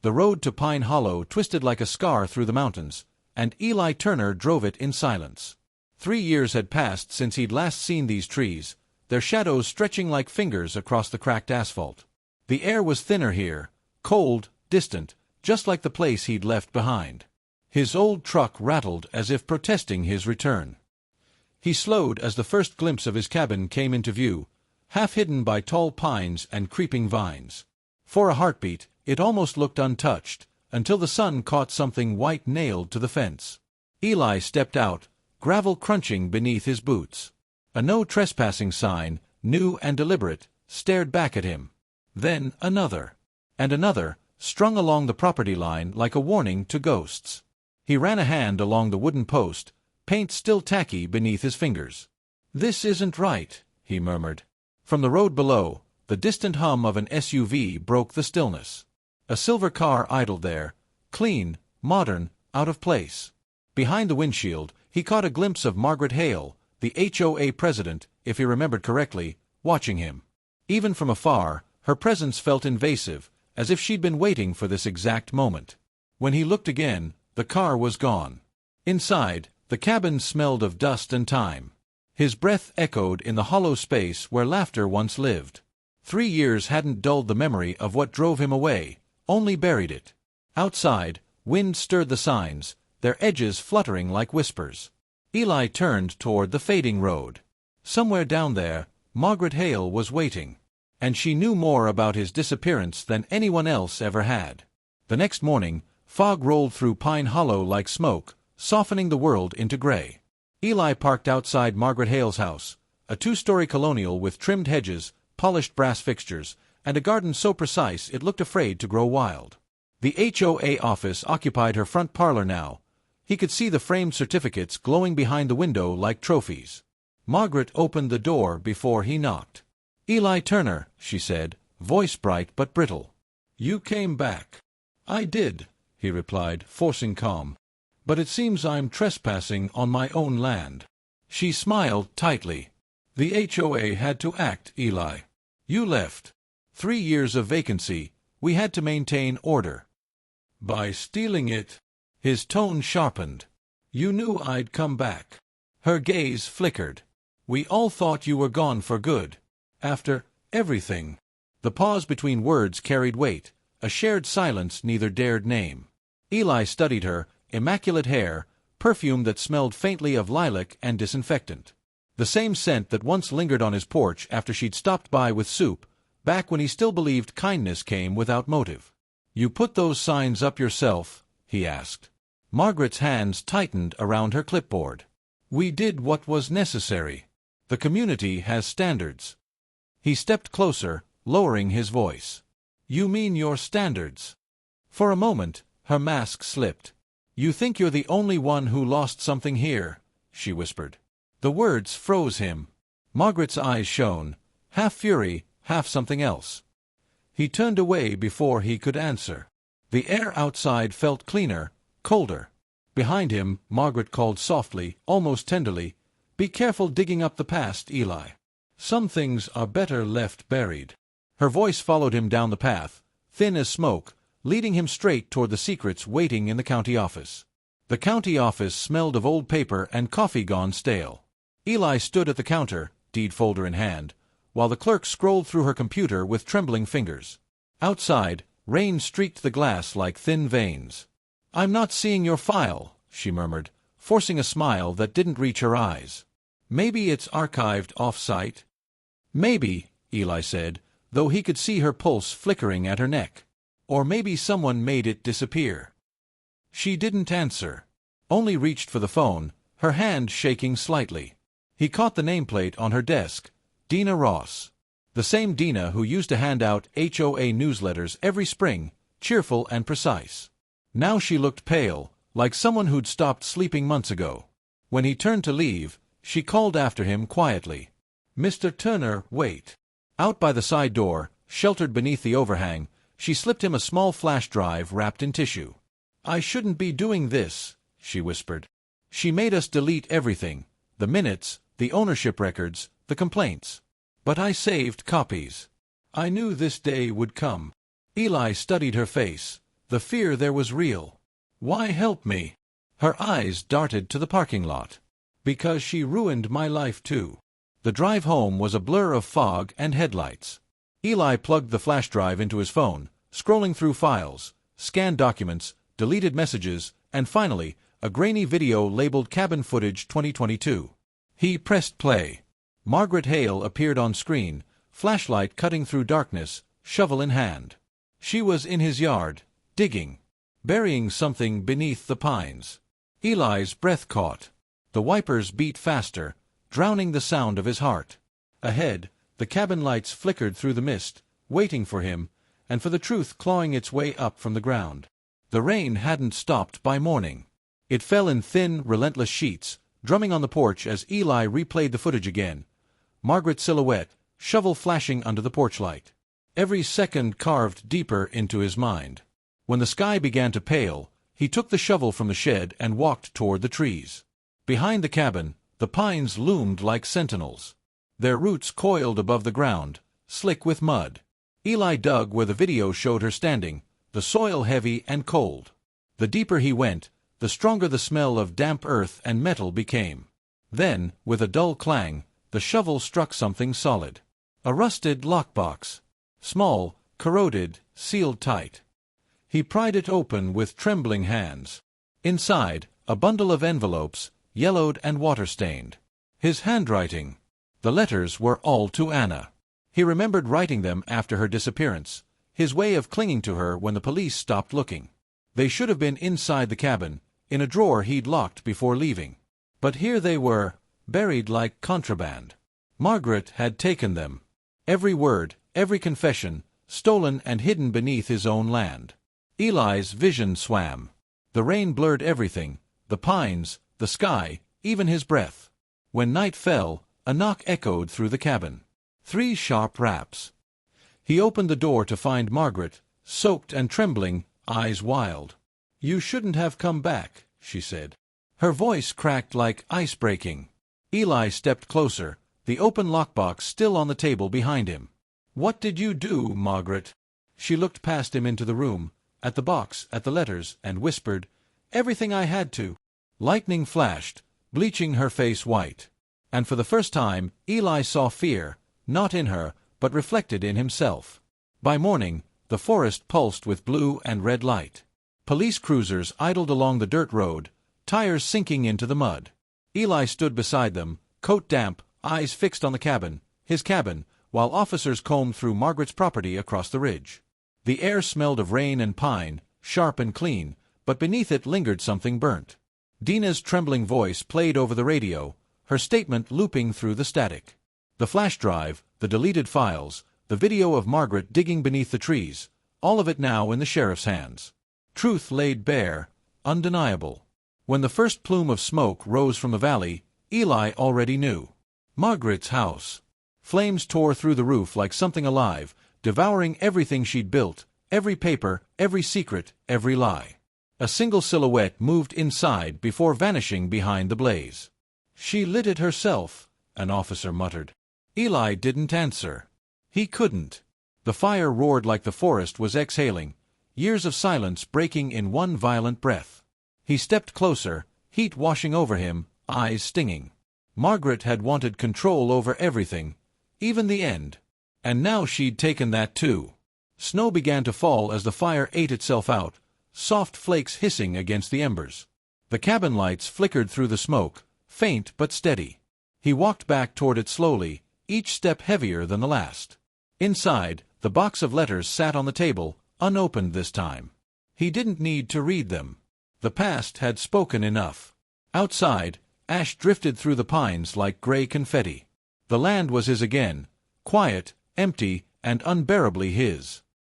The road to Pine Hollow twisted like a scar through the mountains, and Eli Turner drove it in silence. 3 years had passed since he'd last seen these trees, their shadows stretching like fingers across the cracked asphalt. The air was thinner here, cold, distant, just like the place he'd left behind. His old truck rattled as if protesting his return. He slowed as the first glimpse of his cabin came into view, half hidden by tall pines and creeping vines. For a heartbeat, it almost looked untouched, until the sun caught something white nailed to the fence. Eli stepped out, gravel crunching beneath his boots. A no trespassing sign, new and deliberate, stared back at him. Then another. And another, strung along the property line like a warning to ghosts. He ran a hand along the wooden post, paint still tacky beneath his fingers. "This isn't right," he murmured. From the road below, the distant hum of an SUV broke the stillness. A silver car idled there, clean, modern, out of place. Behind the windshield, he caught a glimpse of Margaret Hale, the HOA president, if he remembered correctly, watching him. Even from afar, her presence felt invasive, as if she'd been waiting for this exact moment. When he looked again, the car was gone. Inside, the cabin smelled of dust and time. His breath echoed in the hollow space where laughter once lived. 3 years hadn't dulled the memory of what drove him away, only buried it. Outside, wind stirred the signs, their edges fluttering like whispers. Eli turned toward the fading road. Somewhere down there, Margaret Hale was waiting. And she knew more about his disappearance than anyone else ever had. The next morning, fog rolled through Pine Hollow like smoke, softening the world into gray. Eli parked outside Margaret Hale's house, a 2-story colonial with trimmed hedges, polished brass fixtures, and a garden so precise it looked afraid to grow wild. The HOA office occupied her front parlor now. He could see the framed certificates glowing behind the window like trophies. Margaret opened the door before he knocked. "Eli Turner," she said, voice bright but brittle. "You came back." "I did," he replied, forcing calm. "But it seems I'm trespassing on my own land." She smiled tightly. "The HOA had to act, Eli. You left. 3 years of vacancy. We had to maintain order." "By stealing it." His tone sharpened. "You knew I'd come back." Her gaze flickered. "We all thought you were gone for good. After everything." The pause between words carried weight, a shared silence neither dared name. Eli studied her, immaculate hair, perfume that smelled faintly of lilac and disinfectant. The same scent that once lingered on his porch after she'd stopped by with soup, back when he still believed kindness came without motive. "You put those signs up yourself?" he asked. Margaret's hands tightened around her clipboard. "We did what was necessary. The community has standards." He stepped closer, lowering his voice. "You mean your standards?" For a moment, her mask slipped. "You think you're the only one who lost something here," she whispered. The words froze him. Margaret's eyes shone, half fury, half something else. He turned away before he could answer. The air outside felt cleaner, colder. Behind him, Margaret called softly, almost tenderly, "Be careful digging up the past, Eli. Some things are better left buried." Her voice followed him down the path, thin as smoke, leading him straight toward the secrets waiting in the county office. The county office smelled of old paper and coffee gone stale. Eli stood at the counter, deed folder in hand, while the clerk scrolled through her computer with trembling fingers. Outside, rain streaked the glass like thin veins. "I'm not seeing your file," she murmured, forcing a smile that didn't reach her eyes. "Maybe it's archived off-site?" "Maybe," Eli said, though he could see her pulse flickering at her neck. "Or maybe someone made it disappear." She didn't answer, only reached for the phone, her hand shaking slightly. He caught the nameplate on her desk, Dina Ross. The same Dina who used to hand out HOA newsletters every spring, cheerful and precise. Now she looked pale, like someone who'd stopped sleeping months ago. When he turned to leave, she called after him quietly. "Mr. Turner, wait." Out by the side door, sheltered beneath the overhang, she slipped him a small flash drive wrapped in tissue. "I shouldn't be doing this," she whispered. "She made us delete everything, the minutes, the ownership records, the complaints. But I saved copies. I knew this day would come." Eli studied her face, The fear there was real. Why help me? Her eyes darted to the parking lot. Because she ruined my life too. The drive home was a blur of fog and headlights. Eli plugged the flash drive into his phone, scrolling through files, scanned documents, deleted messages, and finally, a grainy video labeled Cabin Footage 2022. He pressed play. Margaret Hale appeared on screen, flashlight cutting through darkness, shovel in hand. She was in his yard, digging, burying something beneath the pines. Eli's breath caught. The wipers beat faster, drowning the sound of his heart. Ahead, the cabin lights flickered through the mist, waiting for him, and for the truth clawing its way up from the ground. The rain hadn't stopped by morning. It fell in thin, relentless sheets, drumming on the porch as Eli replayed the footage again. Margaret's silhouette, shovel flashing under the porch light. Every second carved deeper into his mind. When the sky began to pale, he took the shovel from the shed and walked toward the trees. Behind the cabin, the pines loomed like sentinels. Their roots coiled above the ground, slick with mud. Eli dug where the video showed her standing, the soil heavy and cold. The deeper he went, the stronger the smell of damp earth and metal became. Then, with a dull clang, the shovel struck something solid. A rusted lockbox. Small, corroded, sealed tight. He pried it open with trembling hands. Inside, a bundle of envelopes, yellowed and water-stained. His handwriting. The letters were all to Anna. He remembered writing them after her disappearance, his way of clinging to her when the police stopped looking. They should have been inside the cabin, in a drawer he'd locked before leaving. But here they were, buried like contraband. Margaret had taken them. Every word, every confession, stolen and hidden beneath his own land. Eli's vision swam. The rain blurred everything, the pines, the sky, even his breath. When night fell, a knock echoed through the cabin. 3 sharp raps. He opened the door to find Margaret, soaked and trembling, eyes wild. "You shouldn't have come back," she said. Her voice cracked like ice breaking. Eli stepped closer, the open lockbox still on the table behind him. "What did you do, Margaret?" She looked past him into the room, at the box, at the letters, and whispered, "Everything I had to." Lightning flashed, bleaching her face white. And for the first time, Eli saw fear, not in her, but reflected in himself. By morning, the forest pulsed with blue and red light. Police cruisers idled along the dirt road, tires sinking into the mud. Eli stood beside them, coat damp, eyes fixed on the cabin, his cabin, while officers combed through Margaret's property across the ridge. The air smelled of rain and pine, sharp and clean, but beneath it lingered something burnt. Dina's trembling voice played over the radio, her statement looping through the static. The flash drive, the deleted files, the video of Margaret digging beneath the trees, all of it now in the sheriff's hands. Truth laid bare, undeniable. When the first plume of smoke rose from the valley, Eli already knew. Margaret's house. Flames tore through the roof like something alive, devouring everything she'd built, every paper, every secret, every lie. A single silhouette moved inside before vanishing behind the blaze. "She lit it herself," an officer muttered. Eli didn't answer. He couldn't. The fire roared like the forest was exhaling, years of silence breaking in one violent breath. He stepped closer, heat washing over him, eyes stinging. Margaret had wanted control over everything, even the end. And now she'd taken that too. Snow began to fall as the fire ate itself out, soft flakes hissing against the embers. The cabin lights flickered through the smoke, faint but steady. He walked back toward it slowly, each step heavier than the last. Inside, the box of letters sat on the table, unopened this time. He didn't need to read them. The past had spoken enough. Outside, ash drifted through the pines like gray confetti. The land was his again, quiet, empty, and unbearably his.